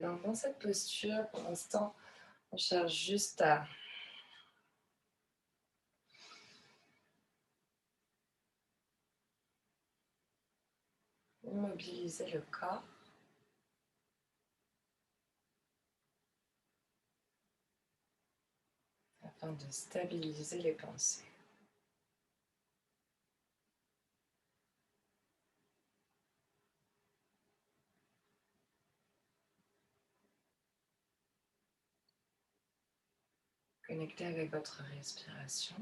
Donc, dans cette posture, pour l'instant, on cherche juste à immobiliser le corps afin de stabiliser les pensées. Connectez avec votre respiration.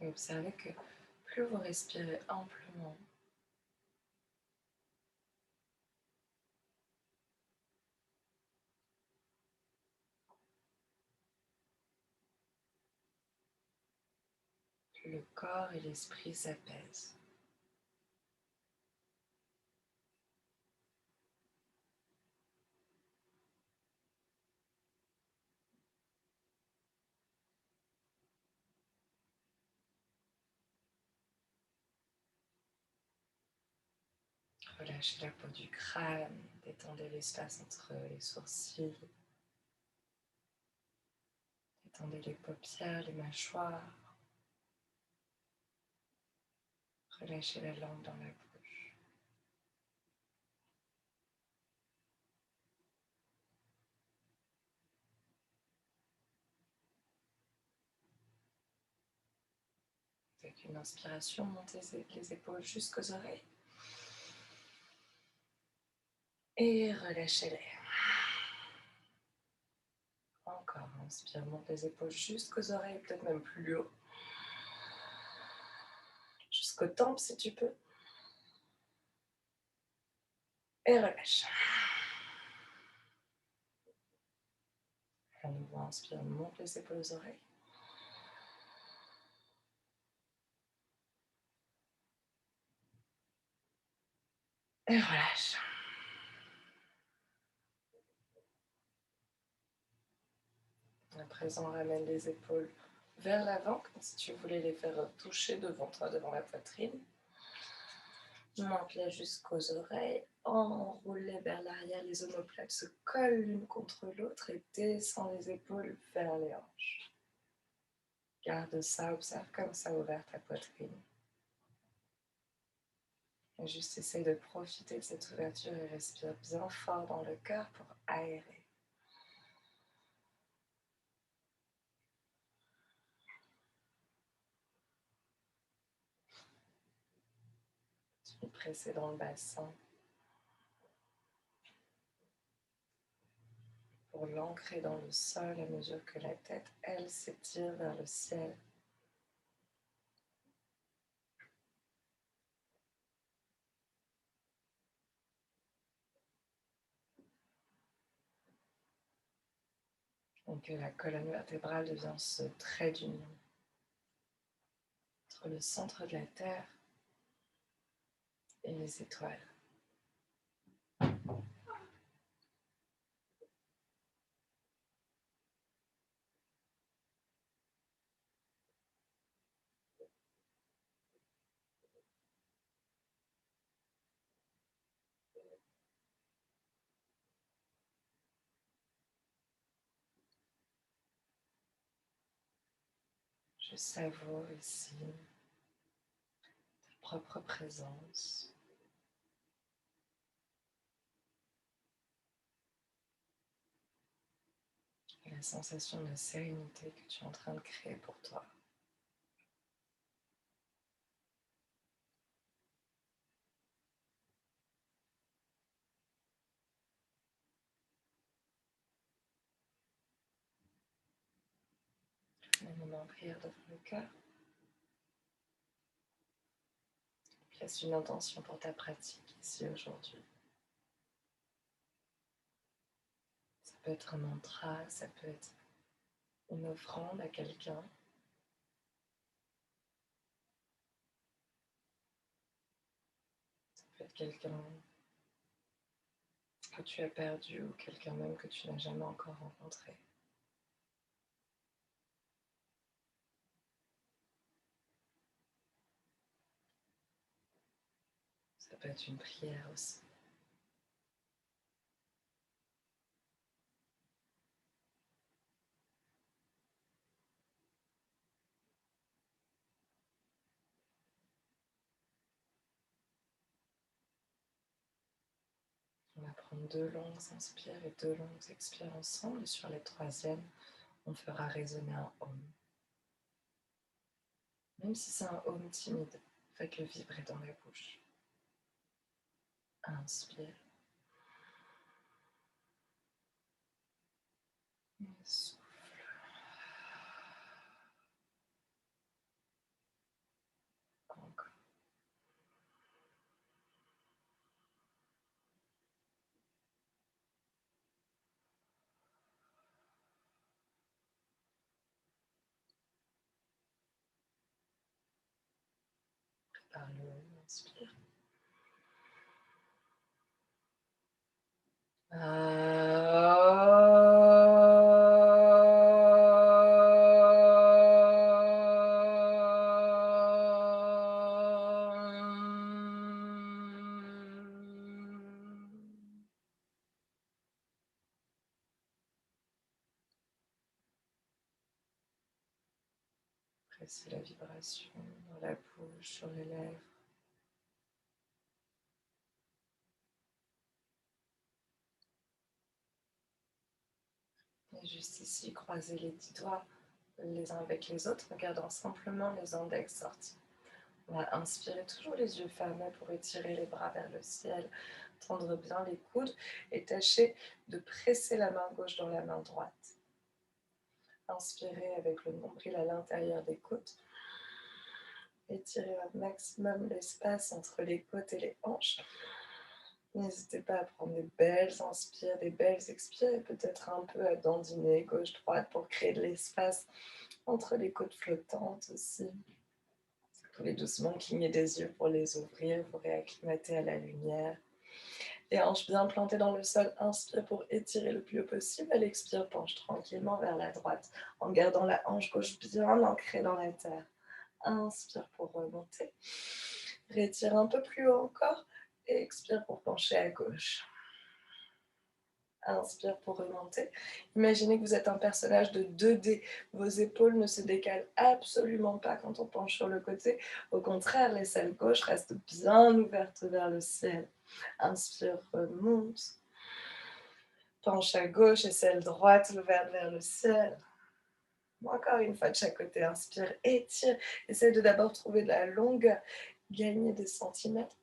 Et observez que plus vous respirez amplement, plus le corps et l'esprit s'apaisent. Relâchez la peau du crâne, détendez l'espace entre les sourcils, détendez les paupières, les mâchoires, relâchez la langue dans la bouche. Avec une inspiration, montez les épaules jusqu'aux oreilles et relâchez-les. Encore, inspire, monte les épaules jusqu'aux oreilles, peut-être même plus haut. Jusqu'aux tempes si tu peux. Et relâche. À nouveau, inspire, monte les épaules aux oreilles. Et relâche. À présent, ramène les épaules vers l'avant, comme si tu voulais les faire toucher devant toi, devant la poitrine. Monte-les jusqu'aux oreilles, enroule-les vers l'arrière, les omoplates se collent l'une contre l'autre et descends les épaules vers les hanches. Garde ça, observe comme ça, ouvert ta poitrine. Et juste essaye de profiter de cette ouverture et respire bien fort dans le cœur pour aérer. Tu presser dans le bassin pour l'ancrer dans le sol à mesure que la tête, elle, s'étire vers le ciel. Donc la colonne vertébrale devient ce trait d'union entre le centre de la Terre et les étoiles. Je savoure ici ta propre présence et la sensation de sérénité que tu es en train de créer pour toi. Un moment en prière devant le cœur. Place une intention pour ta pratique ici aujourd'hui. Ça peut être un mantra, ça peut être une offrande à quelqu'un. Ça peut être quelqu'un que tu as perdu ou quelqu'un même que tu n'as jamais encore rencontré. Ça peut être une prière aussi. On va prendre 2 longues inspires et 2 longues expires ensemble. Et sur les troisièmes, on fera résonner un Om. Même si c'est un Om timide, faites-le vibrer dans la bouche. Inspire. Et souffle. Encore. Par le haut, inspire. Appréciez la vibration dans la bouche, sur les lèvres. Et juste ici, croisez les 10 doigts les uns avec les autres, en gardant simplement les index sortis. On va inspirer toujours les yeux fermés pour étirer les bras vers le ciel, tendre bien les coudes et tâcher de presser la main gauche dans la main droite. Inspirez avec le nombril à l'intérieur des côtes. Étirez au maximum l'espace entre les côtes et les hanches. N'hésitez pas à prendre des belles inspires, des belles expires et peut-être un peu à dandiner gauche-droite pour créer de l'espace entre les côtes flottantes aussi. Vous pouvez doucement cligner des yeux pour les ouvrir, vous réacclimater à la lumière. Les hanches bien plantées dans le sol, inspire pour étirer le plus haut possible. À l'expire, penche tranquillement vers la droite en gardant la hanche gauche bien ancrée dans la terre. Inspire pour remonter. Rétire un peu plus haut encore et expire pour pencher à gauche. Inspire pour remonter. Imaginez que vous êtes un personnage de 2D. Vos épaules ne se décalent absolument pas quand on penche sur le côté. Au contraire, l'aisselle gauche reste bien ouverte vers le ciel. Inspire, remonte. Penche à gauche, aisselle droite ouverte vers le ciel. Encore une fois de chaque côté. Inspire, étire. Essaye de d'abord trouver de la longueur. Gagner des centimètres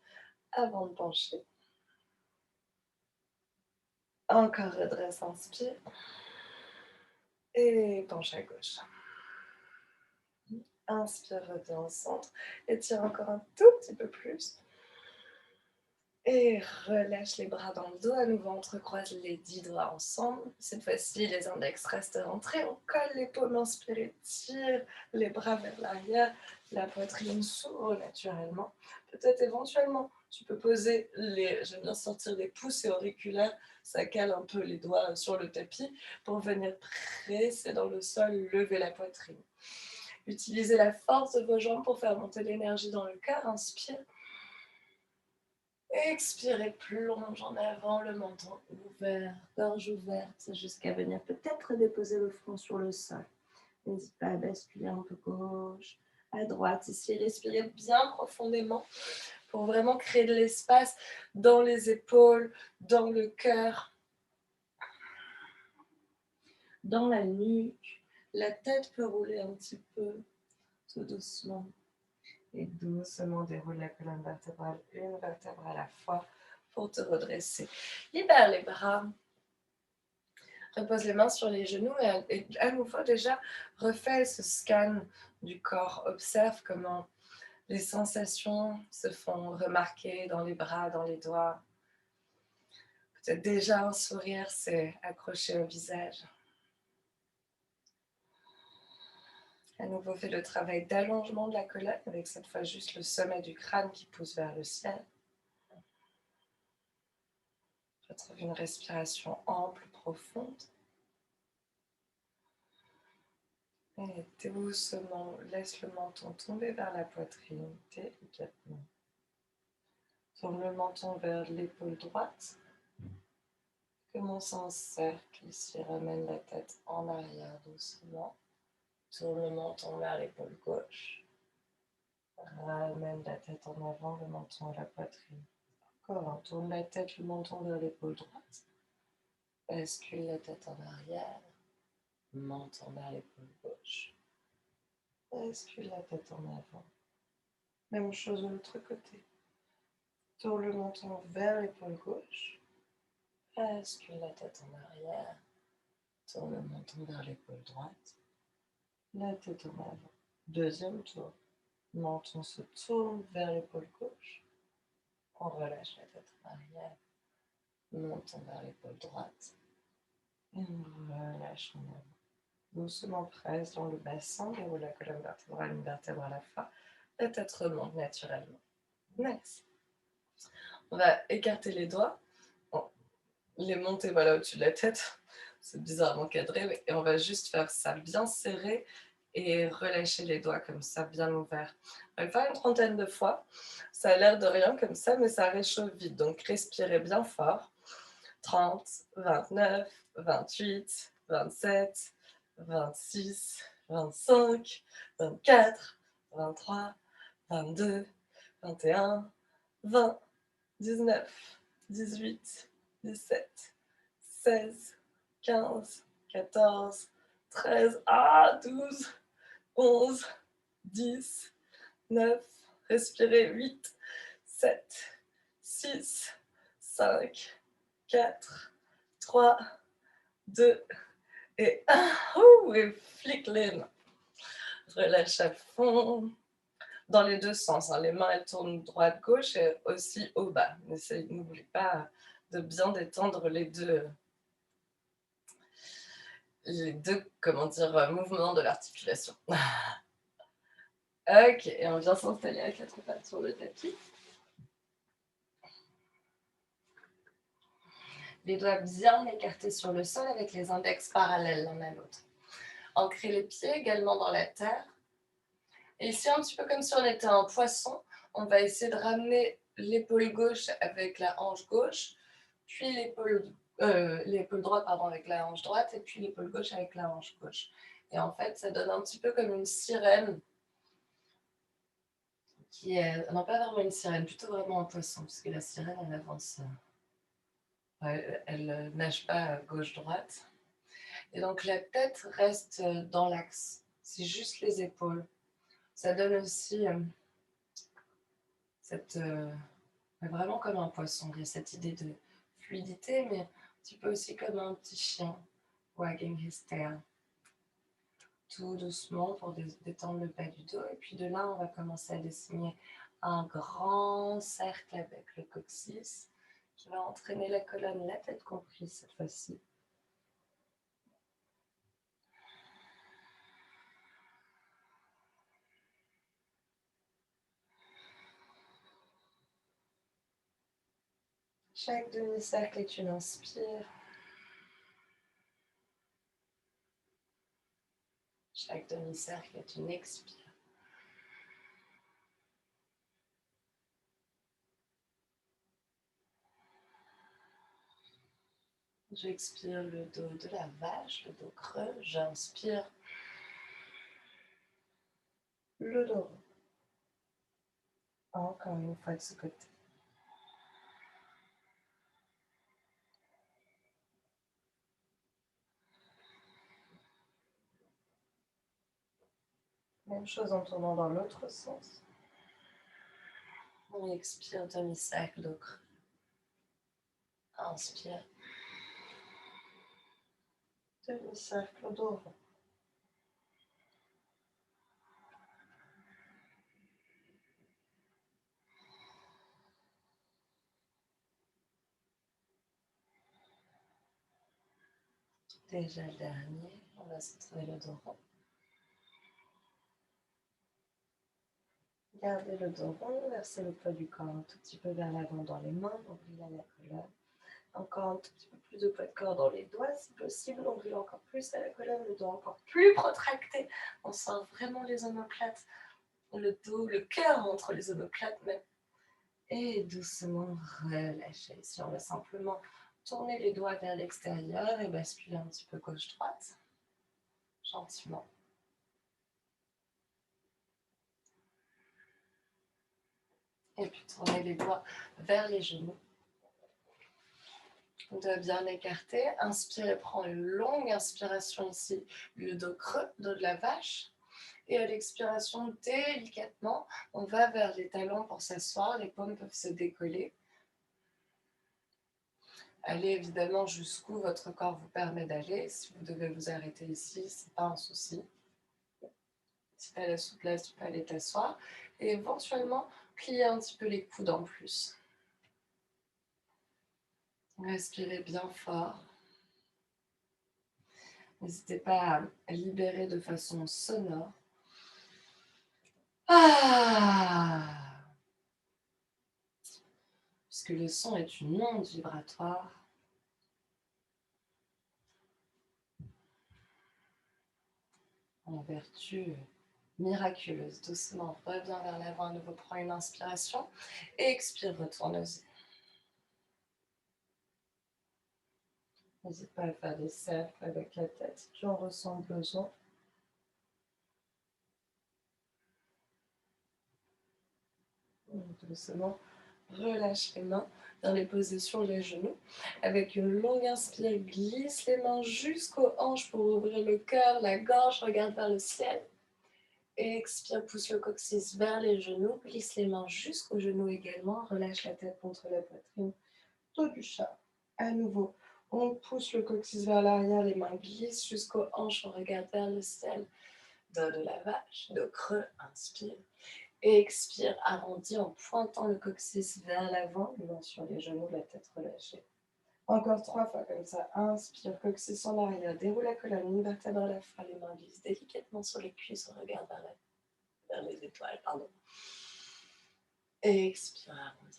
avant de pencher. Encore redresse, inspire. Et penche à gauche. Inspire, reviens au centre. Étire encore un tout petit peu plus. Et relâche les bras dans le dos. À nouveau, entrecroise les 10 doigts ensemble. Cette fois-ci, les index restent rentrés. On colle les paumes, inspire, tire les bras vers l'arrière. La poitrine s'ouvre naturellement. Peut-être éventuellement, tu peux poser les... J'aime bien sortir des pouces et auriculaires. Ça cale un peu les doigts sur le tapis pour venir presser dans le sol, lever la poitrine. Utilisez la force de vos jambes pour faire monter l'énergie dans le cœur. Inspire. Expirez, plonge en avant, le menton ouvert, gorge ouverte, jusqu'à venir peut-être déposer le front sur le sol. N'hésitez pas à basculer un peu gauche, à droite. Ici, respirez bien profondément pour vraiment créer de l'espace dans les épaules, dans le cœur, dans la nuque. La tête peut rouler un petit peu, tout doucement. Et doucement déroule la colonne vertébrale, une vertèbre à la fois, pour te redresser. Libère les bras. Repose les mains sur les genoux et à nouveau déjà refais ce scan du corps. Observe comment les sensations se font remarquer dans les bras, dans les doigts. Peut-être déjà un sourire s'est accroché au visage. À nouveau, fais le travail d'allongement de la colonne avec cette fois juste le sommet du crâne qui pousse vers le ciel. Retrouve une respiration ample, profonde. Et doucement, laisse le menton tomber vers la poitrine, délicatement. Tourne le menton vers l'épaule droite. Commence en cercle ici, ramène la tête en arrière doucement. Tourne le menton vers l'épaule gauche. Ramène la tête en avant, le menton à la poitrine. Encore, tourne la tête, le menton vers l'épaule droite. Bascule la tête en arrière. Menton vers l'épaule gauche. Bascule la tête en avant. Même chose de l'autre côté. Tourne le menton vers l'épaule gauche. Bascule la tête en arrière. Tourne le menton vers l'épaule droite. La tête en avant. Deuxième tour. Menton se tourne vers l'épaule gauche. On relâche la tête en arrière. Menton vers l'épaule droite. Et on relâche en avant. Doucement presse dans le bassin, déroule la colonne vertébrale, une vertèbre à la fois. La tête remonte naturellement. Nice. On va écarter les doigts, les monter voilà, au-dessus de la tête. C'est bizarrement cadré, et on va juste faire ça bien serré et relâcher les doigts comme ça, bien ouverts. On va le faire une 30aine de fois. Ça a l'air de rien comme ça, mais ça réchauffe vite. Donc respirez bien fort. 30, 29, 28, 27, 26, 25, 24, 23, 22, 21, 20, 19, 18, 17, 16, 15, 14, 13, 12, 11, 10, 9, respirez, 8, 7, 6, 5, 4, 3, 2 et 1. Et flic les mains. Relâche à fond. Dans les deux sens. Les mains, elles tournent droite-gauche et aussi au bas. N'oubliez pas de bien détendre les deux mouvements de l'articulation. Ok, et on vient s'installer avec 4 pattes sur le tapis. Les doigts bien écartés sur le sol avec les index parallèles l'un à l'autre. Ancrez les pieds également dans la terre. Et ici, un petit peu comme si on était un poisson, on va essayer de ramener l'épaule gauche avec la hanche gauche, puis l'épaule droite avec la hanche droite, et puis l'épaule gauche avec la hanche gauche. Et en fait, ça donne un petit peu comme une sirène, non pas vraiment une sirène, plutôt vraiment un poisson, parce que la sirène, elle avance, elle nage pas gauche-droite. Et donc la tête reste dans l'axe, c'est juste les épaules. Ça donne aussi vraiment comme un poisson. Il y a cette idée de fluidité, mais un petit peu aussi comme un petit chien, wagging his tail. Tout doucement pour détendre le bas du dos. Et puis de là, on va commencer à dessiner un grand cercle avec le coccyx qui va entraîner la colonne, la tête comprise cette fois-ci. Chaque demi-cercle est une inspire. Chaque demi-cercle est une expire. J'expire le dos de la vache, le dos creux. J'inspire le dos rond. Encore une fois de ce côté. Même chose en tournant dans l'autre sens. On expire, demi-cercle, dos creux. Inspire. Demi-cercle, dos rond. Déjà le dernier, on va se trouver le dos rond. Gardez le dos rond, versez le poids du corps un tout petit peu vers l'avant dans les mains, nombril à la colonne. Encore un tout petit peu plus de poids de corps dans les doigts, si possible, nombril encore plus à la colonne, le dos encore plus protracté. On sent vraiment les omoplates, le dos, le cœur entre les omoplates même. Et doucement relâcher. Si on va simplement tourner les doigts vers l'extérieur et basculer un petit peu gauche-droite, gentiment. Et puis tourner les doigts vers les genoux. On doit bien écarter. Inspirez, prends une longue inspiration ici, le dos creux, dos de la vache. Et à l'expiration, délicatement, on va vers les talons pour s'asseoir. Les paumes peuvent se décoller. Allez évidemment jusqu'où votre corps vous permet d'aller. Si vous devez vous arrêter ici, ce n'est pas un souci. Si tu as la souplesse, tu peux aller t'asseoir. Et éventuellement, plier un petit peu les coudes en plus. Respirez bien fort. N'hésitez pas à libérer de façon sonore. Puisque le son est une onde vibratoire. En vertu miraculeuse. Doucement, reviens vers l'avant à nouveau, prends une inspiration et expire, retourne-y. N'hésite pas à faire des cercles avec la tête si tu en ressens besoin. Doucement, relâche les mains dans les positions des genoux. Avec une longue inspire, glisse les mains jusqu'aux hanches pour ouvrir le cœur, la gorge, regarde vers le ciel. Et expire, pousse le coccyx vers les genoux, glisse les mains jusqu'aux genoux également, relâche la tête contre la poitrine, dos du chat. À nouveau, on pousse le coccyx vers l'arrière, les mains glissent jusqu'aux hanches, on regarde vers le ciel, dos de la vache, dos creux, inspire. Et expire, arrondi en pointant le coccyx vers l'avant, les mains sur les genoux, la tête relâchée. Encore 3 fois comme ça. Inspire, coccyx en arrière, déroule la colonne, une vertèbre à la fois, les mains glissent délicatement sur les cuisses, on regarde vers les étoiles, pardon. Et expire, arrondi.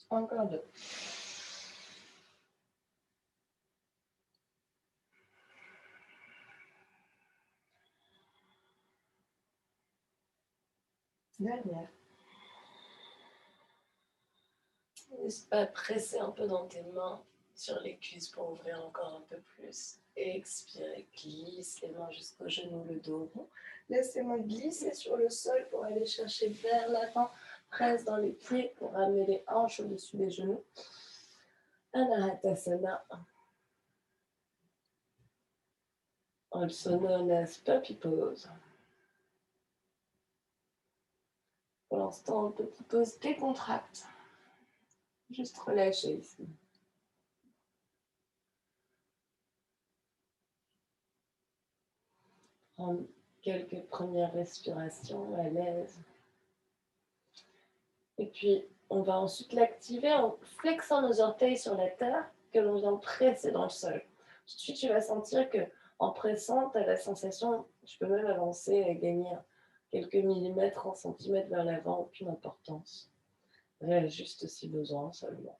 Encore 2. Dernière. N'hésite pas à presser un peu dans tes mains sur les cuisses pour ouvrir encore un peu plus. Expire, glisse les mains jusqu'aux genoux, le dos rond. Laissez-moi glisser sur le sol pour aller chercher vers l'avant. Presse dans les pieds pour ramener les hanches au-dessus des genoux. Anahatasana. Also known as puppy pose. Pour l'instant, petite pause décontracte. Juste relâcher ici. Prendre quelques premières respirations à l'aise. Et puis, on va ensuite l'activer en flexant nos orteils sur la terre que l'on vient presser dans le sol. Tout de suite, tu vas sentir que en pressant, tu as la sensation, tu peux même avancer et gagner quelques millimètres en centimètres vers l'avant, aucune importance. Réajuste si besoin seulement.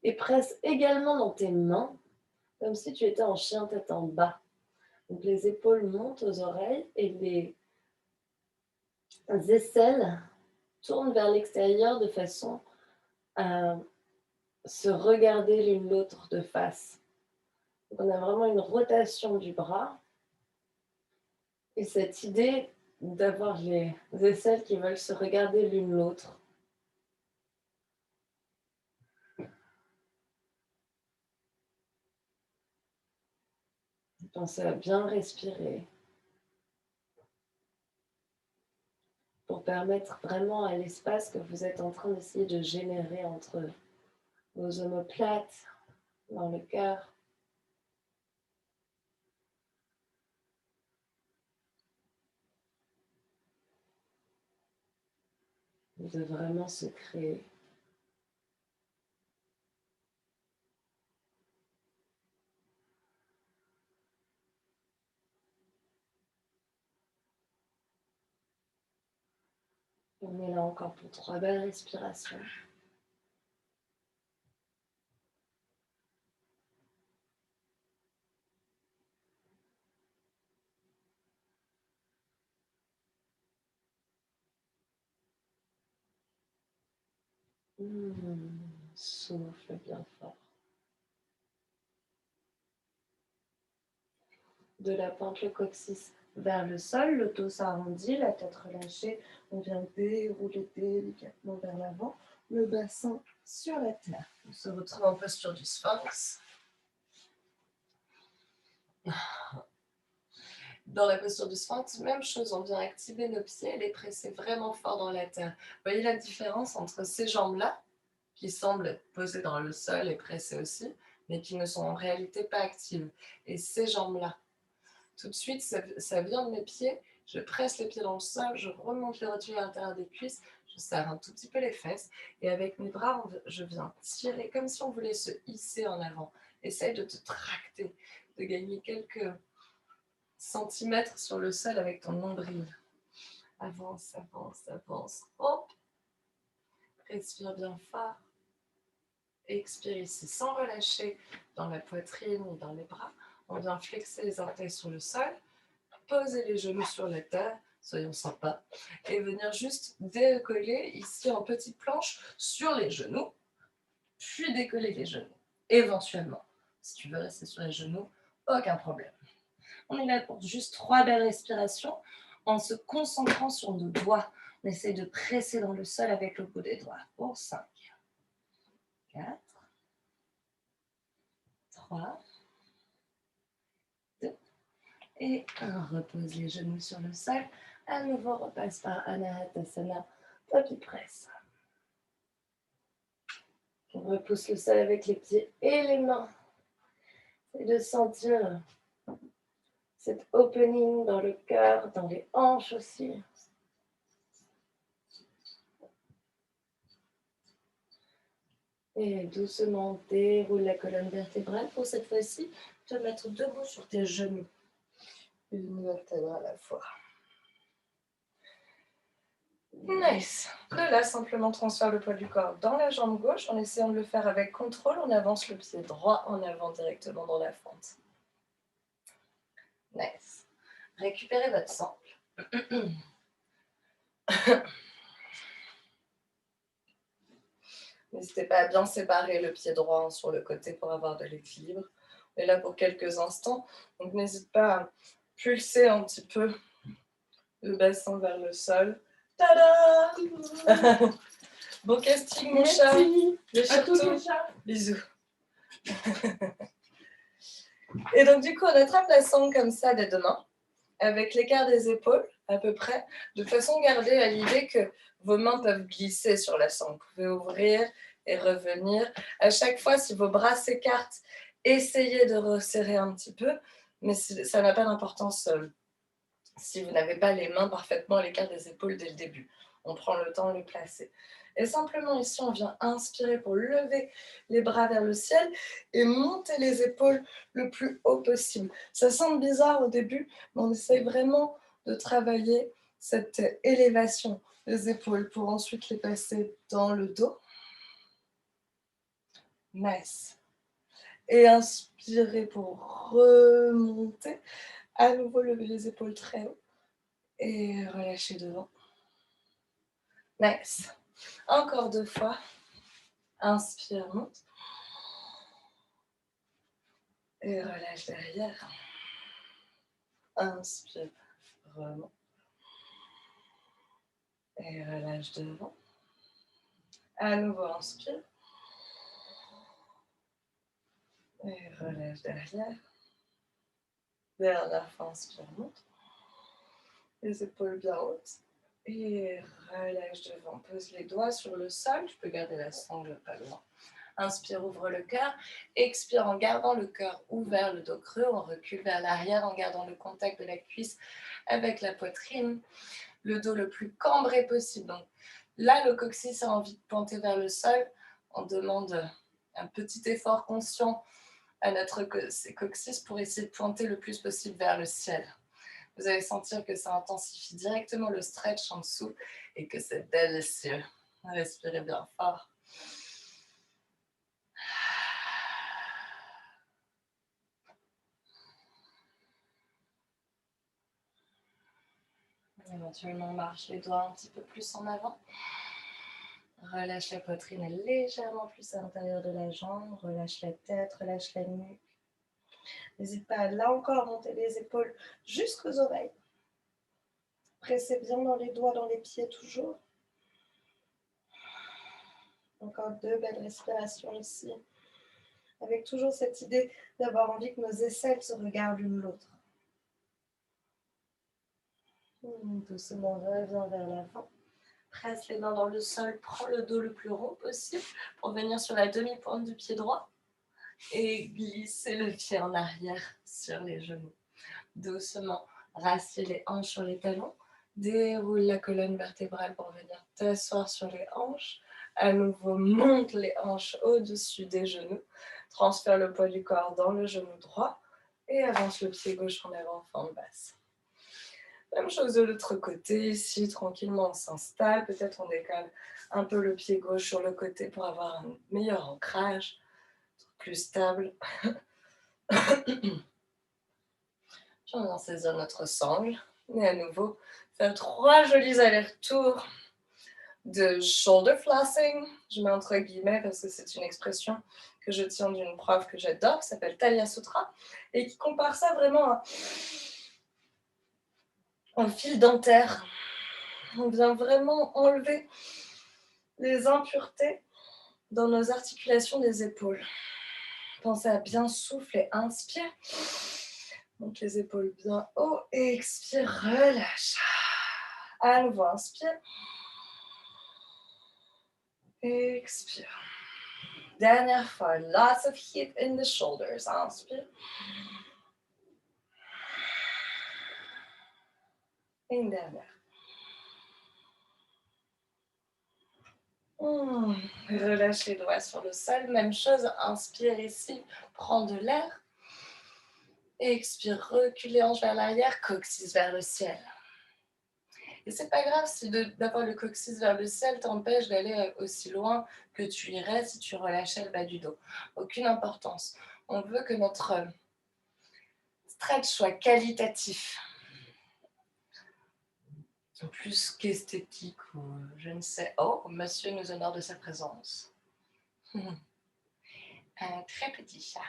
Et presse également dans tes mains, comme si tu étais en chien tête en bas. Donc les épaules montent aux oreilles et les aisselles tournent vers l'extérieur de façon à se regarder l'une l'autre de face. Donc on a vraiment une rotation du bras et cette idée d'avoir les aisselles qui veulent se regarder l'une l'autre. Pensez à bien respirer pour permettre vraiment à l'espace que vous êtes en train d'essayer de générer entre vos omoplates dans le cœur. De vraiment se créer. On est là encore pour 3 belles respirations. Souffle bien fort. De la pointe le coccyx vers le sol, le dos s'arrondit, la tête relâchée. On vient dérouler délicatement vers l'avant, le bassin sur la terre. On se retrouve en posture du sphinx. Dans la posture du sphinx, même chose, on vient activer nos pieds et les presser vraiment fort dans la terre. Vous voyez la différence entre ces jambes-là, qui semblent être posées dans le sol et pressées aussi, mais qui ne sont en réalité pas actives, et ces jambes-là. Tout de suite, ça vient de mes pieds, je presse les pieds dans le sol, je remonte les rotules à l'intérieur des cuisses, je serre un tout petit peu les fesses, et avec mes bras, je viens tirer comme si on voulait se hisser en avant. Essaye de te tracter, de gagner quelques centimètres sur le sol avec ton nombril. Avance, avance, avance. Hop. Respire bien fort. Expire ici sans relâcher dans la poitrine ni dans les bras. On vient flexer les orteils sur le sol, poser les genoux sur la terre, soyons sympas, et venir juste décoller ici en petite planche sur les genoux, puis décoller les genoux. Éventuellement, si tu veux rester sur les genoux, aucun problème. On est là pour juste 3 belles respirations en se concentrant sur nos doigts. On essaie de presser dans le sol avec le bout des doigts. Pour 5, 4, 3, 2 et 1. Repose les genoux sur le sol. À nouveau, repasse par Anahatasana, tapis presse. On repousse le sol avec les pieds et les mains. Et de sentir cet opening dans le cœur, dans les hanches aussi. Et doucement déroule la colonne vertébrale pour cette fois-ci te mettre debout sur tes genoux. Une vertèbre à la fois. Nice. De là, simplement transfère le poids du corps dans la jambe gauche en essayant de le faire avec contrôle. On avance le pied droit en avant directement dans la fente. Nice. Récupérez votre sang. N'hésitez pas à bien séparer le pied droit sur le côté pour avoir de l'équilibre. On est là pour quelques instants, donc n'hésite pas à pulser un petit peu le bassin vers le sol. Tada! Bon casting, mon chat. Déchire-tout. Bisous. Et donc, du coup, on attrape la sangle comme ça des deux mains, avec l'écart des épaules, à peu près, de façon à garder à l'idée que vos mains peuvent glisser sur la sangle. Vous pouvez ouvrir et revenir. À chaque fois, si vos bras s'écartent, essayez de resserrer un petit peu, mais ça n'a pas d'importance si vous n'avez pas les mains parfaitement à l'écart des épaules dès le début. On prend le temps de les placer. Et simplement ici, on vient inspirer pour lever les bras vers le ciel et monter les épaules le plus haut possible. Ça semble bizarre au début, mais on essaye vraiment de travailler cette élévation des épaules pour ensuite les passer dans le dos. Nice. Et inspirez pour remonter. À nouveau, lever les épaules très haut et relâcher devant. Nice. Encore 2 fois. Inspire, monte. Et relâche derrière. Inspire, remonte. Et relâche devant. À nouveau, inspire. Et relâche derrière. Dernière fois, inspire, monte. Les épaules bien hautes. Et relâche devant. Pose les doigts sur le sol. Tu peux garder la sangle pas loin. Inspire, ouvre le cœur. Expire en gardant le cœur ouvert, le dos creux. On recule vers l'arrière en gardant le contact de la cuisse avec la poitrine. Le dos le plus cambré possible. Donc là, le coccyx a envie de pointer vers le sol. On demande un petit effort conscient à notre coccyx pour essayer de pointer le plus possible vers le ciel. Vous allez sentir que ça intensifie directement le stretch en dessous et que c'est délicieux. Respirez bien fort. Éventuellement, on marche les doigts un petit peu plus en avant. Relâche la poitrine légèrement plus à l'intérieur de la jambe. Relâche la tête, relâche la nuque. N'hésite pas, là encore, à monter les épaules jusqu'aux oreilles. Pressez bien dans les doigts, dans les pieds toujours. Encore 2 belles respirations ici. Avec toujours cette idée d'avoir envie que nos aisselles se regardent l'une l'autre. Doucement, reviens vers l'avant. Presse les mains dans le sol, prends le dos le plus rond possible pour venir sur la demi-pointe du pied droit et glisser le pied en arrière sur les genoux. Doucement, rassieds les hanches sur les talons, déroule la colonne vertébrale pour venir t'asseoir sur les hanches. À nouveau, monte les hanches au-dessus des genoux, transfère le poids du corps dans le genou droit et avance le pied gauche en avant, forme basse. Même chose de l'autre côté, ici tranquillement on s'installe, peut-être on décale un peu le pied gauche sur le côté pour avoir un meilleur ancrage, plus stable. Puis on vient saisir notre sangle et à nouveau faire 3 jolis allers-retours de shoulder flossing. Je mets entre guillemets parce que c'est une expression que je tiens d'une prof que j'adore qui s'appelle Talia Sutra et qui compare ça vraiment à un fil dentaire. On vient vraiment enlever les impuretés dans nos articulations des épaules. Pensez à bien souffler, inspire. Monte les épaules bien haut et expire, relâche. À nouveau, inspire. Expire. Dernière fois, lots of heat in the shoulders. Inspire. Et une dernière. Relâche les doigts sur le sol. Même chose, inspire ici, prends de l'air. Expire, recule les hanches vers l'arrière, coccyx vers le ciel. Et c'est pas grave si d'avoir le coccyx vers le ciel t'empêche d'aller aussi loin que tu irais si tu relâchais le bas du dos. Aucune importance. On veut que notre stretch soit qualitatif. Plus qu'esthétique ou je ne sais. Oh, monsieur nous honore de sa présence. Un très petit chat.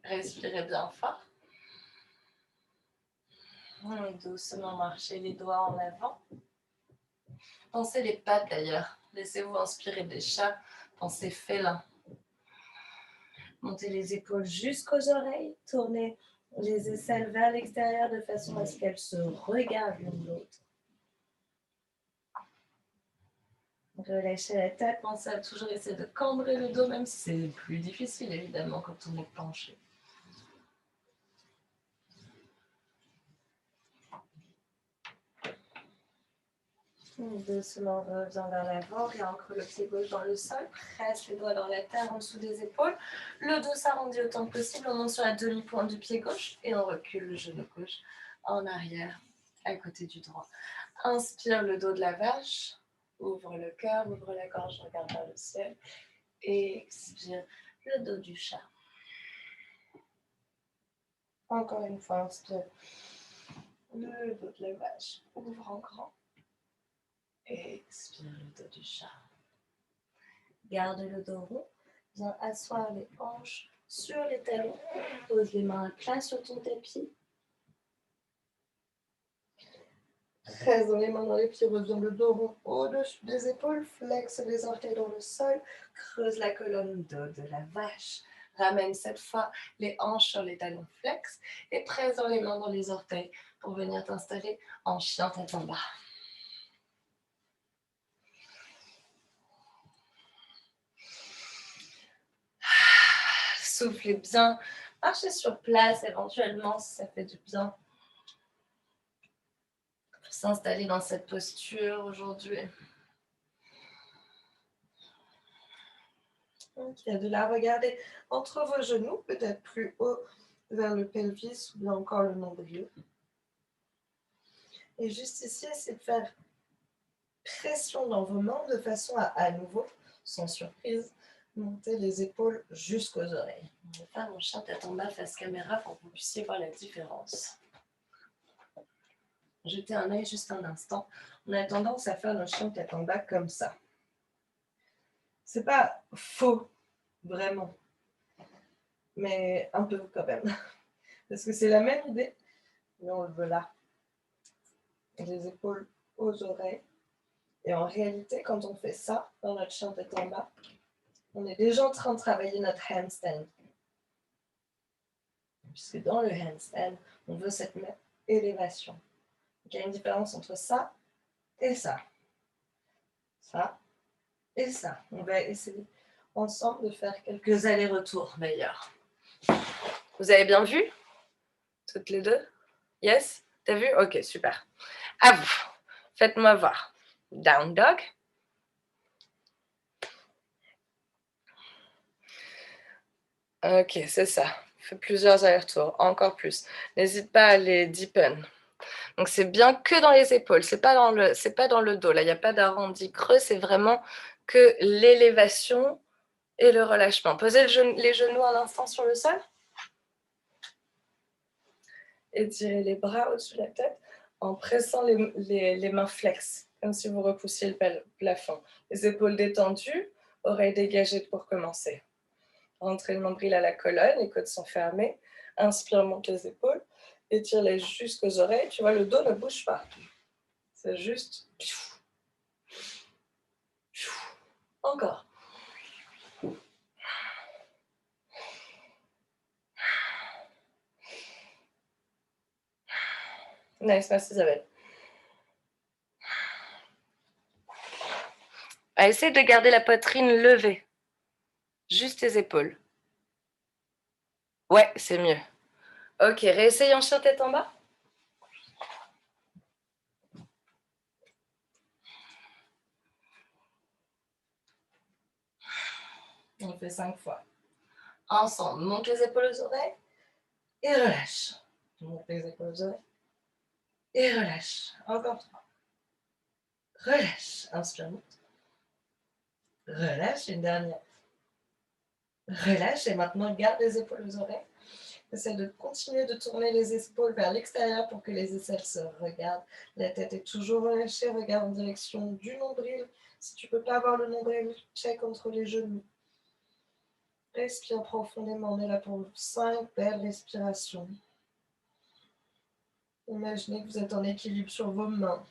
Respirez bien fort. Doucement marchez les doigts en avant. Pensez les pattes d'ailleurs. Laissez-vous inspirer des chats. Pensez félin. Montez les épaules jusqu'aux oreilles. Tournez les aisselles vers l'extérieur de façon à ce qu'elles se regardent l'une l'autre. Relâchez la tête. Pensez à toujours essayer de cambrer le dos, même si c'est plus difficile évidemment quand on est penché. Doucement, reviens vers l'avant, réancre le pied gauche dans le sol, presse les doigts dans la terre en dessous des épaules. Le dos s'arrondit autant que possible, on monte sur la demi-pointe du pied gauche et on recule le genou gauche en arrière, à côté du droit. Inspire le dos de la vache, ouvre le cœur, ouvre la gorge, regarde vers le ciel. Et expire le dos du chat. Encore une fois, inspire le dos de la vache, ouvre en grand. Expire le dos du chat. Garde le dos rond. Viens asseoir les hanches sur les talons. Pose les mains à plat sur ton tapis. Presse dans les mains dans les pieds. Reviens le dos rond au-dessus des épaules. Flexe les orteils dans le sol. Creuse la colonne dos de la vache. Ramène cette fois les hanches sur les talons flex. Et presse dans les mains dans les orteils pour venir t'installer en chien tête en bas. Soufflez bien, marchez sur place éventuellement si ça fait du bien. Pour s'installer dans cette posture aujourd'hui. Ok, de la regarder entre vos genoux, peut-être plus haut vers le pelvis ou bien encore le nombril. Et juste ici, essayez de faire pression dans vos mains de façon à nouveau, sans surprise, monter les épaules jusqu'aux oreilles. Je vais faire mon chien tête en bas face caméra pour que vous puissiez voir la différence. Jetez un œil juste un instant. On a tendance à faire nos chiens tête en bas comme ça. C'est pas faux, vraiment, mais un peu quand même. Parce que c'est la même idée, mais on le veut là. Les épaules aux oreilles. Et en réalité, quand on fait ça dans notre chien tête en bas, on est déjà en train de travailler notre handstand. Puisque dans le handstand, on veut cette même élévation. Donc, il y a une différence entre ça et ça. Ça et ça. On va essayer ensemble de faire quelques allers-retours d'ailleurs. Vous avez bien vu? Toutes les deux? Yes? T'as vu? Ok, super. À vous. Faites-moi voir. Down dog. Ok, c'est ça. Fais plusieurs allers-retours, encore plus. N'hésite pas à les deepen. Donc c'est bien que dans les épaules, c'est pas dans le dos. Là, il n'y a pas d'arrondi creux, c'est vraiment que l'élévation et le relâchement. Posez les genoux un instant sur le sol. Étirez les bras au-dessus de la tête en pressant les mains flex, comme si vous repoussiez le plafond. Les épaules détendues, oreilles dégagées pour commencer. Rentrez le nombril à la colonne, les côtes sont fermées. Inspire, monte les épaules. Étire-les jusqu'aux oreilles. Tu vois, le dos ne bouge pas. C'est juste... Encore. Nice, merci Isabelle. Essaye de garder la poitrine levée. Juste tes épaules. Ouais, c'est mieux. Ok, réessaye en chien tête en bas. On fait 5 fois. Ensemble, monte les épaules aux oreilles et relâche. Monte les épaules aux oreilles et relâche. Encore 3. Relâche. Inspire, monte. Relâche, une dernière. Relâche et maintenant garde les épaules aux oreilles. Essaie de continuer de tourner les épaules vers l'extérieur pour que les aisselles se regardent. La tête est toujours relâchée, regarde en direction du nombril. Si tu ne peux pas avoir le nombril, check entre les genoux. Respire profondément, on est là pour 5 belles respirations. Imaginez que vous êtes en équilibre sur vos mains.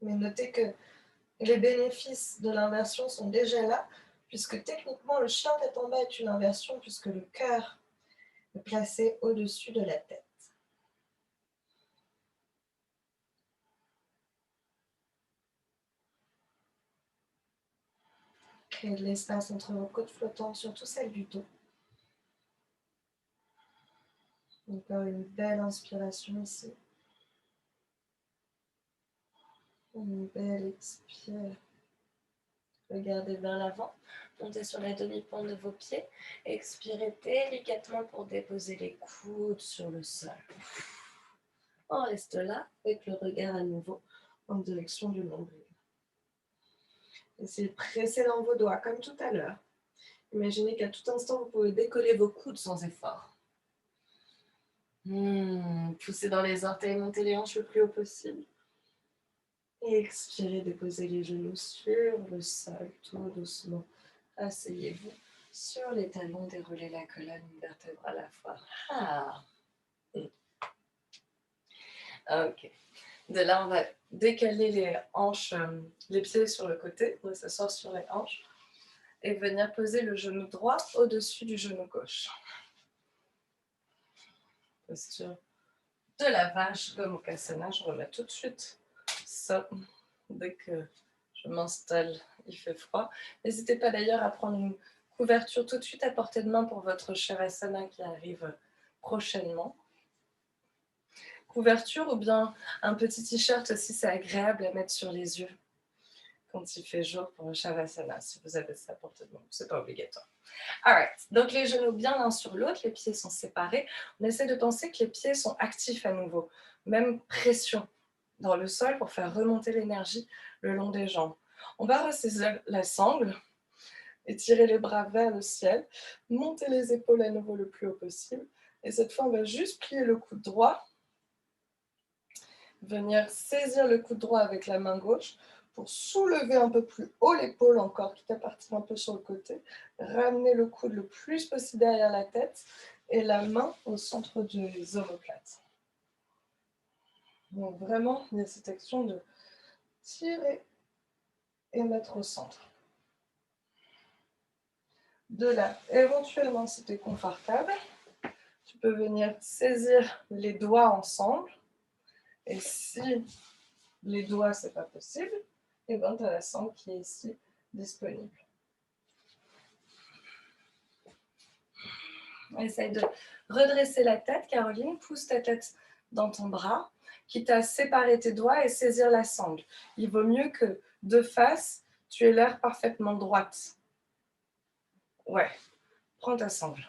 Mais notez que les bénéfices de l'inversion sont déjà là, puisque techniquement le chien tête en bas est une inversion, puisque le cœur est placé au-dessus de la tête. Créez de l'espace entre vos côtes flottantes, surtout celle du dos. Encore une belle inspiration ici. Une belle expire. Regardez vers l'avant. Montez sur la demi-pente de vos pieds. Expirez délicatement pour déposer les coudes sur le sol. On reste là avec le regard à nouveau en direction du nombril. Essayez de presser dans vos doigts comme tout à l'heure. Imaginez qu'à tout instant, vous pouvez décoller vos coudes sans effort. Poussez dans les orteils, montez les hanches le plus haut possible. Et expirez, déposez les genoux sur le sol, tout doucement. Asseyez-vous sur les talons, déroulez la colonne, une vertèbre à la fois. Ok. De là, on va décaler les hanches, les pieds sur le côté, on va s'asseoir sur les hanches et venir poser le genou droit au-dessus du genou gauche. Posture de la vache comme au Kassana, je remets tout de suite ça dès que je m'installe, il fait froid. N'hésitez pas d'ailleurs à prendre une couverture tout de suite à portée de main pour votre Shavasana qui arrive prochainement. Couverture ou bien un petit t-shirt aussi, c'est agréable à mettre sur les yeux quand il fait jour pour le Shavasana, si vous avez ça à portée de main, c'est pas obligatoire. Alright, donc les genoux bien l'un sur l'autre, les pieds sont séparés. On essaie de penser que les pieds sont actifs à nouveau, même pression dans le sol pour faire remonter l'énergie le long des jambes. On va ressaisir la sangle, étirer les bras vers le ciel, monter les épaules à nouveau le plus haut possible, Et cette fois, on va juste plier le coude droit, venir saisir le coude droit avec la main gauche pour soulever un peu plus haut l'épaule encore, quitte à partir un peu sur le côté, ramener le coude le plus possible derrière la tête et la main au centre des omoplates. Donc vraiment, il y a cette action de tirer et mettre au centre. De là, éventuellement, si tu es confortable, tu peux venir saisir les doigts ensemble. Et si les doigts, ce n'est pas possible, et bien tu as la sangle qui est ici disponible. Essaye de redresser la tête, Caroline. Pousse ta tête dans ton bras, quitte à séparer tes doigts et saisir la sangle. Il vaut mieux que de face, tu aies l'air parfaitement droite. Ouais, prends ta sangle.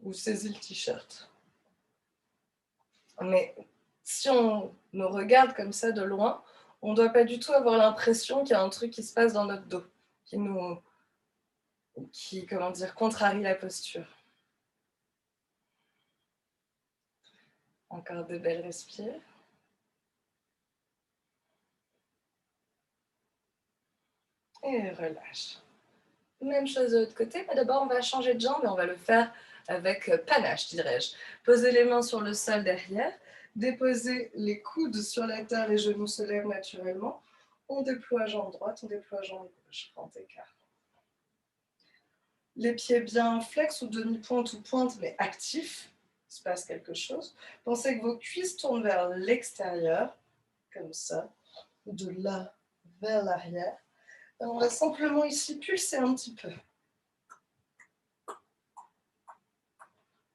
Ou saisis le t-shirt. Mais si on nous regarde comme ça de loin, on ne doit pas du tout avoir l'impression qu'il y a un truc qui se passe dans notre dos, comment dire, contrarie la posture. Encore de belles respires. Et relâche. Même chose de l'autre côté, mais d'abord on va changer de jambe et on va le faire avec panache, dirais-je. Posez les mains sur le sol derrière, déposez les coudes sur la terre, les genoux se lèvent naturellement. On déploie jambe droite, on déploie jambe gauche, grand écart. Les pieds bien flex ou demi-pointe ou pointe, mais actifs, il se passe quelque chose. Pensez que vos cuisses tournent vers l'extérieur, comme ça, de là vers l'arrière. On va simplement ici pulser un petit peu.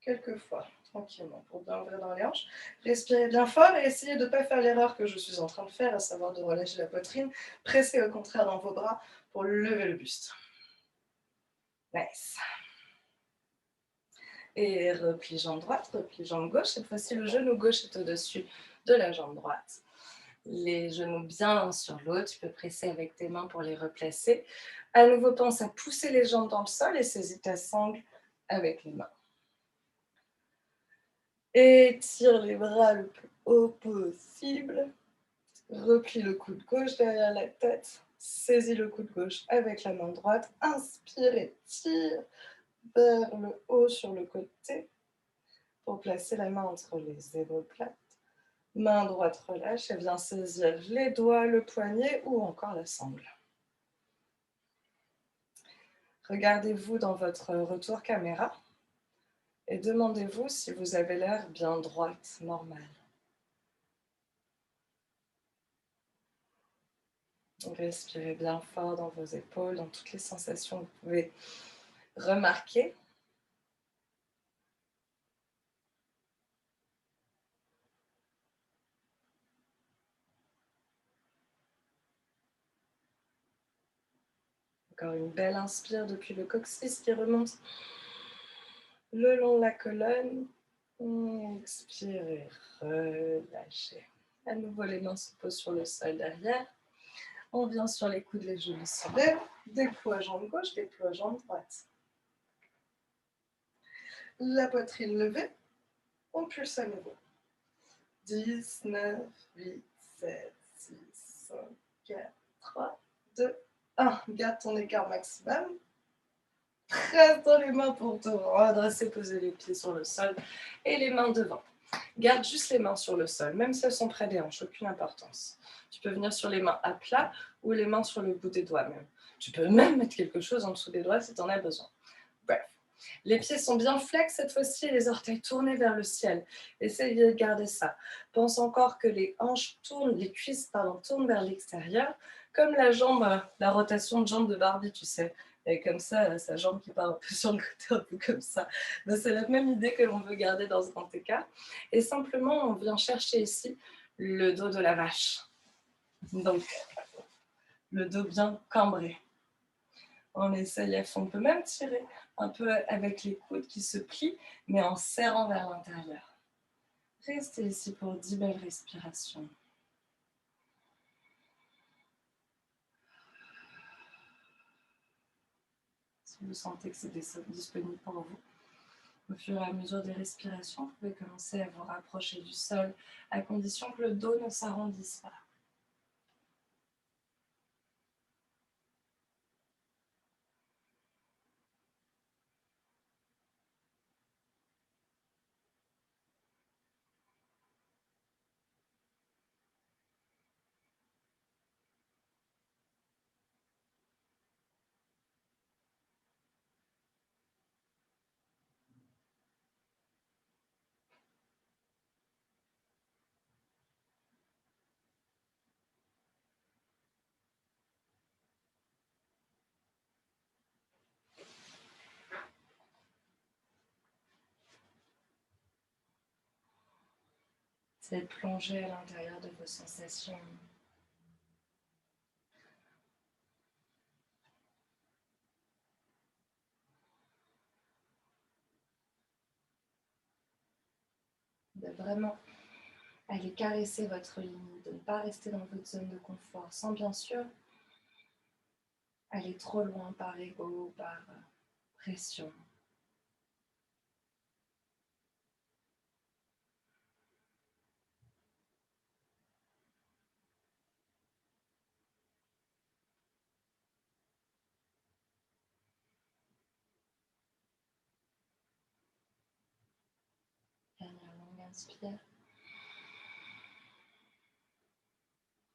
Quelques fois, tranquillement, pour bien ouvrir dans les hanches. Respirez bien fort et essayez de ne pas faire l'erreur que je suis en train de faire, à savoir de relâcher la poitrine. Pressez au contraire dans vos bras pour lever le buste. Nice. Et replie jambe droite, replie jambe gauche. Cette fois-ci, le genou gauche est au-dessus de la jambe droite. Les genoux bien l'un sur l'autre. Tu peux presser avec tes mains pour les replacer. À nouveau, pense à pousser les jambes dans le sol et saisis ta sangle avec les mains. Étire les bras le plus haut possible. Replie le coude gauche derrière la tête. Saisis le coude gauche avec la main droite. Inspire et tire vers le haut sur le côté pour placer la main entre les omoplates. Main droite relâche et viens saisir les doigts, le poignet ou encore la sangle. Regardez-vous dans votre retour caméra et demandez-vous si vous avez l'air bien droite, normale. Respirez bien fort dans vos épaules, dans toutes les sensations que vous pouvez remarquer. Encore une belle inspire depuis le coccyx qui remonte le long de la colonne. Expirez, relâchez. À nouveau, les mains se posent sur le sol derrière. On vient sur les coudes, les genoux se lèvent. Déploie jambe gauche, déploie jambe droite. La poitrine levée. On pulse à nouveau. 10, 9, 8, 7, 6, 5, 4, 3, 2, 1. Garde ton écart maximum. Presse dans les mains pour te redresser, poser les pieds sur le sol et les mains devant. Garde juste les mains sur le sol, même si elles sont près des hanches, aucune importance. Tu peux venir sur les mains à plat ou les mains sur le bout des doigts même. Tu peux même mettre quelque chose en dessous des doigts si tu en as besoin. Bref. Les pieds sont bien flex cette fois-ci et les orteils tournés vers le ciel. Essaye de garder ça. Pense encore que les hanches tournent, les cuisses tournent vers l'extérieur, comme la rotation de jambe de Barbie, tu sais. Et comme ça, sa jambe qui part un peu sur le côté, un peu comme ça. Donc, c'est la même idée que l'on veut garder dans ce grand écart. Et simplement, on vient chercher ici le dos de la vache. Donc, le dos bien cambré. On essaye, on peut même tirer un peu avec les coudes qui se plient, mais en serrant vers l'intérieur. Restez ici pour 10 belles respirations. Si vous sentez que c'est disponible pour vous. Au fur et à mesure des respirations, vous pouvez commencer à vous rapprocher du sol, à condition que le dos ne s'arrondisse pas. C'est plonger à l'intérieur de vos sensations. De vraiment aller caresser votre limite, de ne pas rester dans votre zone de confort, sans bien sûr aller trop loin par ego, par pression. Dernière longue inspire.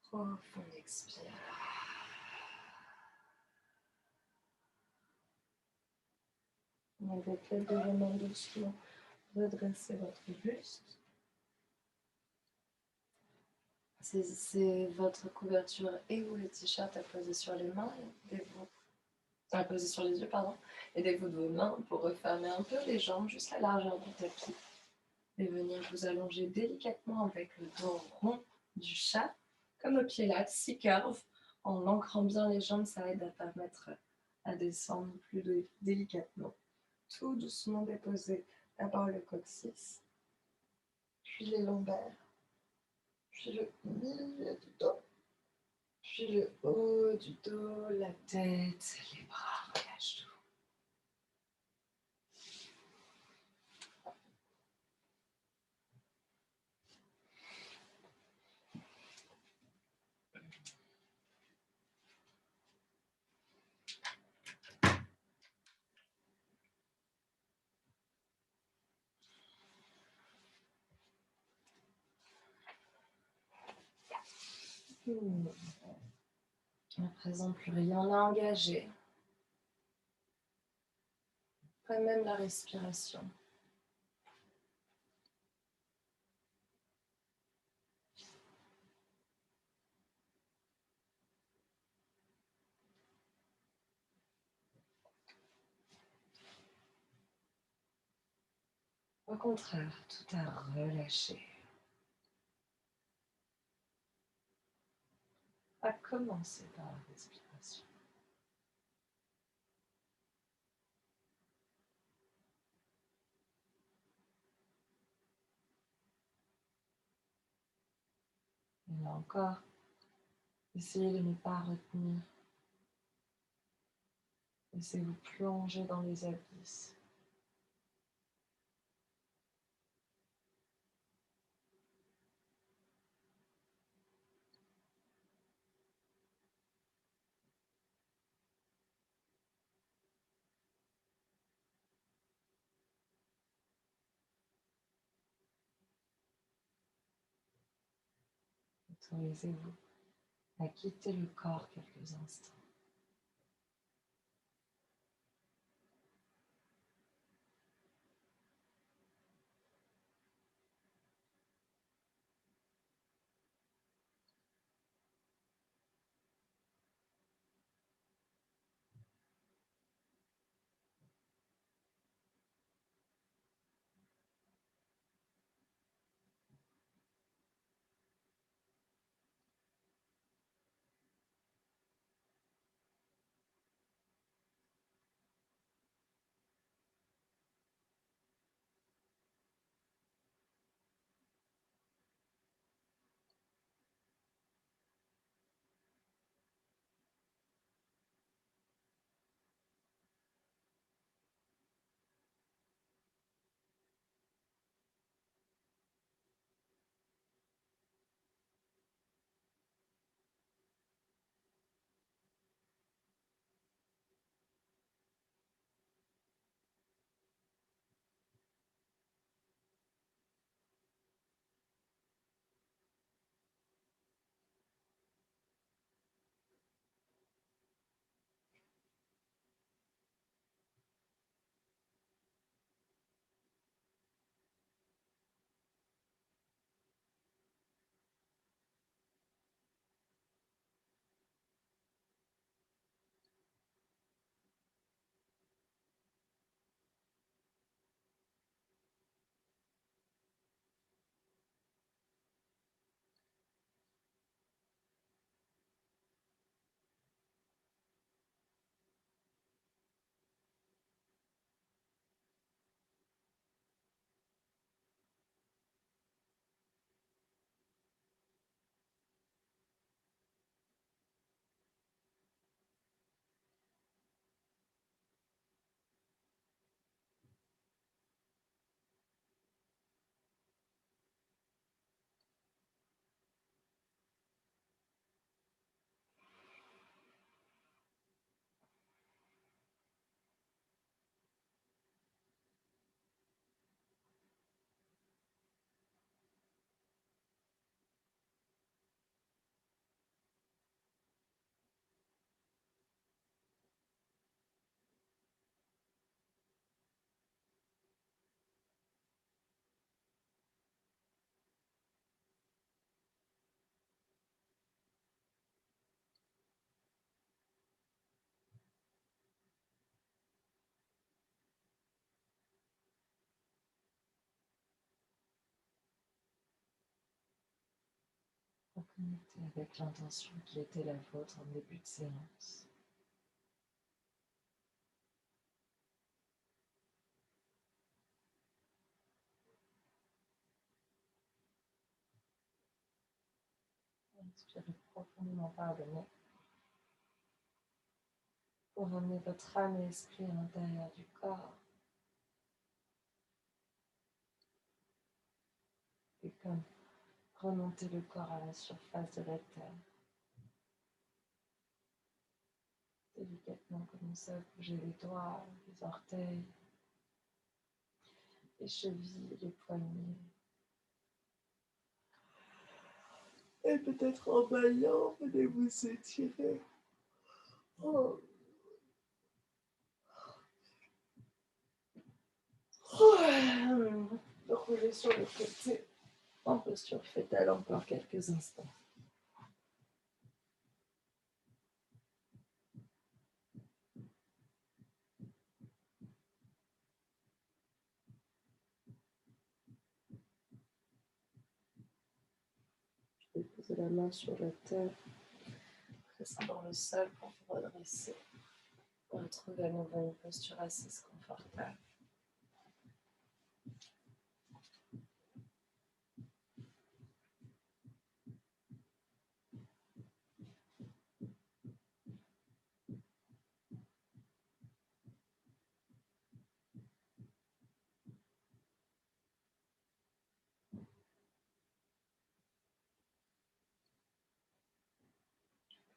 Profonde expire. Avec l'aide de vos mains doucement, redressez votre buste. C'est votre couverture et ou le t-shirt à poser sur les mains, à poser sur les yeux, pardon. Aidez-vous de vos mains pour refermer un peu les jambes jusqu'à la largeur du tapis. Et venir vous allonger délicatement avec le dos rond du chat, comme au pilates, 6 curves. En ancrant bien les jambes, ça aide à permettre à descendre plus délicatement. Tout doucement déposer d'abord le coccyx, puis les lombaires, puis le milieu du dos, puis le haut du dos, la tête, les bras, relâche tout. À présent, plus rien à engager. Pas même la respiration. Au contraire, tout à relâcher. À commencer par la respiration. Et là encore, essayez de ne pas retenir. Laissez-vous plonger dans les abysses. Autorisez-vous à quitter le corps quelques instants. Connectez avec l'intention qui était la vôtre en début de séance. Inspirez profondément par le nez pour emmener votre âme et esprit à l'intérieur du corps. Et comme remonter le corps à la surface de la terre. Délicatement, commencez à bouger les doigts, les orteils, les chevilles, les poignets. Et peut-être en baillant, venez vous étirer. Oh. Roulez sur le côté en posture fétale encore quelques instants. Posez la main sur la terre, pressant dans le sol pour vous redresser. Retrouvez à nouveau une posture assise confortable.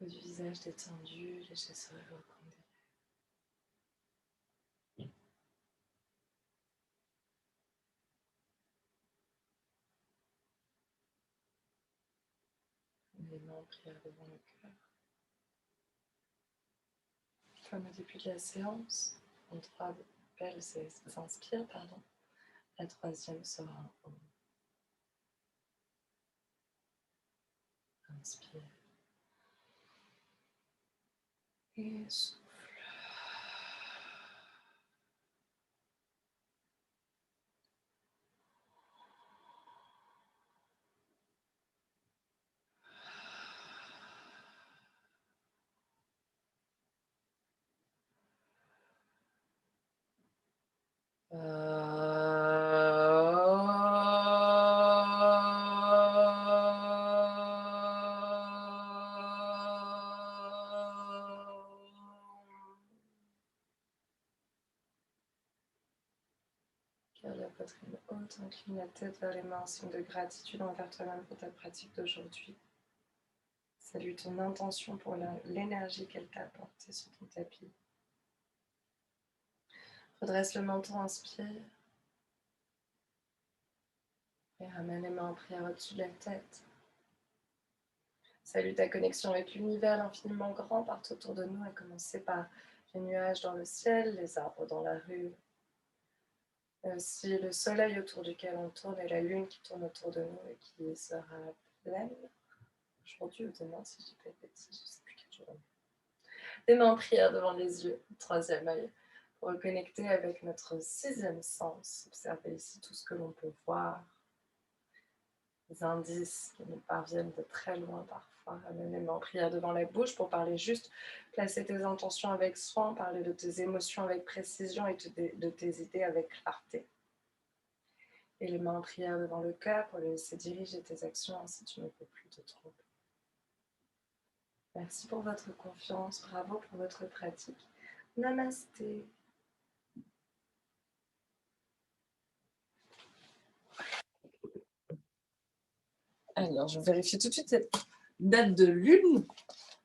Votre visage détendu, léger sourire au coin des lèvres. Les mains en prière devant le cœur. Comme au début de la séance, en 3 belles inspires, la troisième sera un O. Inspire. Et souffle. Garde la poitrine haute, incline la tête vers les mains, signe de gratitude envers toi-même pour ta pratique d'aujourd'hui. Salue ton intention pour l'énergie qu'elle t'a apportée sur ton tapis. Redresse le menton, inspire. Et ramène les mains en prière au-dessus de la tête. Salue ta connexion avec l'univers, l'infiniment grand partout autour de nous, à commencer par les nuages dans le ciel, les arbres dans la rue, mais aussi le soleil autour duquel on tourne et la lune qui tourne autour de nous et qui sera pleine aujourd'hui ou demain, si je dis pas de bêtises, je ne sais plus quel jour. Les mains en prière devant les yeux, troisième œil, pour reconnecter avec notre sixième sens. Observez ici tout ce que l'on peut voir, les indices qui nous parviennent de très loin parfois. Amène les mains en prière devant la bouche pour parler juste, placer tes intentions avec soin, parler de tes émotions avec précision et de tes idées avec clarté. Et les mains en prière devant le cœur pour laisser diriger tes actions si tu ne peux plus te tromper. Merci pour votre confiance, bravo pour votre pratique. Namasté. Alors, je vérifie tout de suite cette date de lune,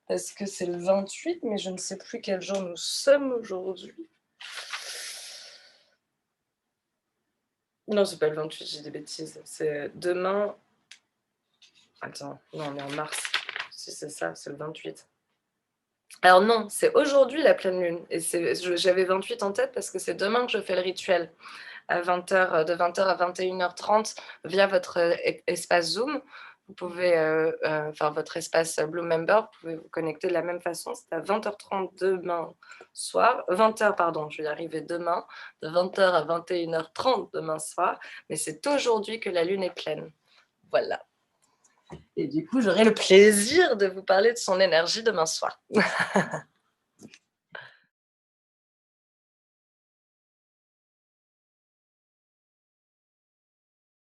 parce que c'est le 28, mais je ne sais plus quel jour nous sommes aujourd'hui. Non, c'est pas le 28, j'ai des bêtises. C'est demain. Attends, non, on est en mars. Si c'est ça, c'est le 28. Alors non, c'est aujourd'hui la pleine lune. Et j'avais 28 en tête parce que c'est demain que je fais le rituel. À 20h, de 20h à 21h30 via votre espace Zoom. Vous pouvez, enfin votre espace Blue Member, vous pouvez vous connecter de la même façon. C'est à 20h30 demain soir, 20h pardon, je vais y arriver demain, de 20h à 21h30 demain soir, mais c'est aujourd'hui que la lune est pleine. Voilà. Et du coup, j'aurai le plaisir de vous parler de son énergie demain soir.